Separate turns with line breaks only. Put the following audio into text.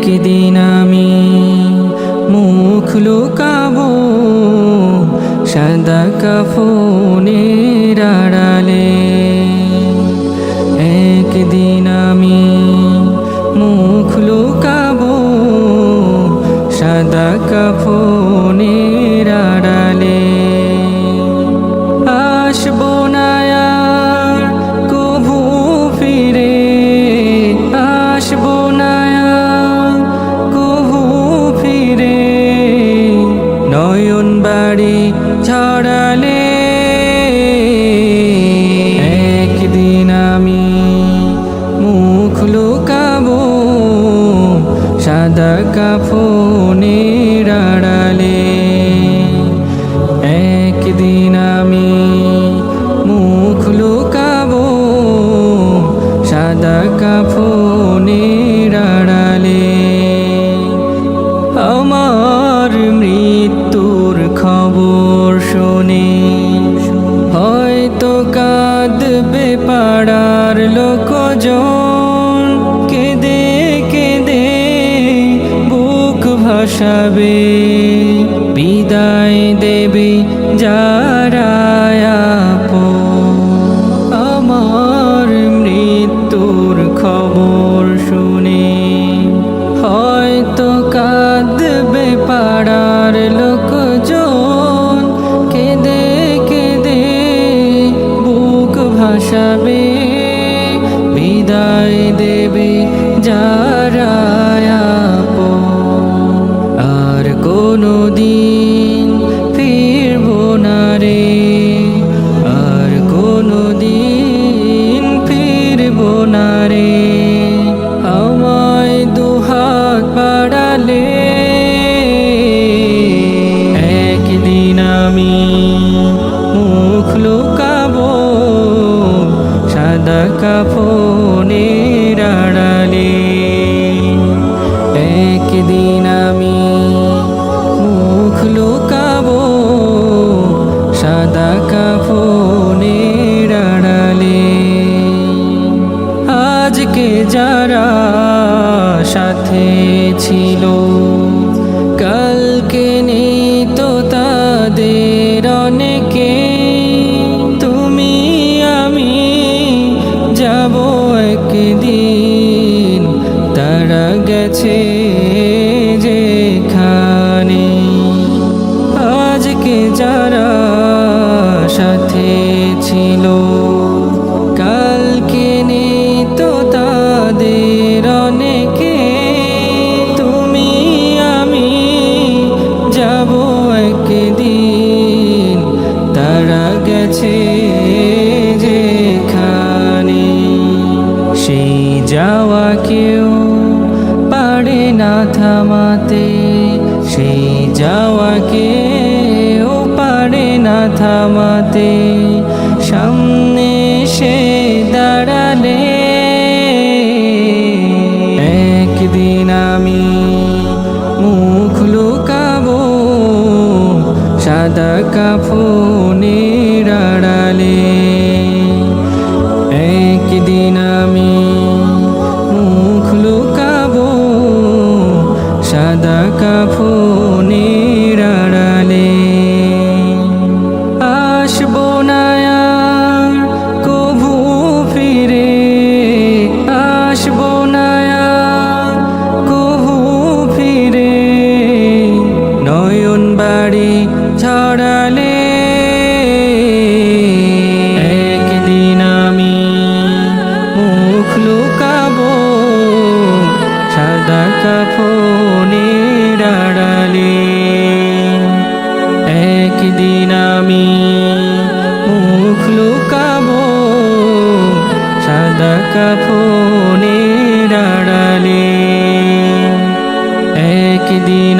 একদিন আমি মুখ লুকাবো সাদা কাফনের আড়ালে। একদিন আমি মুখ লুকাবো সাদা কাফনের আড়ালে। আসবো না আর কভু ফিরে, আসবো না আর কভু ফিরে, নয়ন বাড়ি ছড়ালে। একদিন আমি মুখ লুকাবো সাদা কাফনের আড়ালে। একদিন আমি মুখ লুকাবো সাদা কাফনের আড়ালে। আমার মৃত্যুর খবর শুনে হয়তো কাঁদবে পাড়ার লোকজন, কেঁদে কেঁদে বুক ভাসাবে, বিদায় দেবে যারা আপন। আমার মৃত্যুর খবর শুনে হয়তো কাঁদবে পাড়ার লোকজন, কেঁদে কেঁদে বুক ভাসাবে, বিদায় দেবে যারা আপন। আর কোনোদিন ফিরবো না রে, আর কোনোদিন ফিরবো না রে, আমায় দুহাত বাড়ালে। একদিন আমি মুখ লুকাবো সাদা কাফনের আড়ালে। একদিন আমি মুখ লুকাবো সাদা কাফনের আড়ালে। আজকে যারা সাথে ছিল কালকে নেই তো তাদের অনেকে। তুমি আমি যাব একদিন, তারা গেছে যেখানে। আজকে যারা সাথে ছিল কালকে নেই তো তাদের অনেকে। তুমি আমি যাব একদিন, তারা গেছে যেখানে। সেই যাওয়া কেউ পারে না থামাতে, সেই যাওয়া কেউ পারে না থামাতে, সামনে সে দাঁড়ালে। একদিন আমি মুখ লুকাবো সাদা কাফনের আড়ালে। একদিন আমি মুখ লুকাবো সাদা কাফনের আড়ালে। আসবো না আর কভু ফিরে, আসবো না আর কভু ফিরে, নয়ন বাড়ি ছড়ালে। একদিন আমি মুখ লুকাবো সাদা কাফনের আড়ালে। একদিন আমি মুখ লুকাবো সাদা কাফনের আড়ালে। একদিন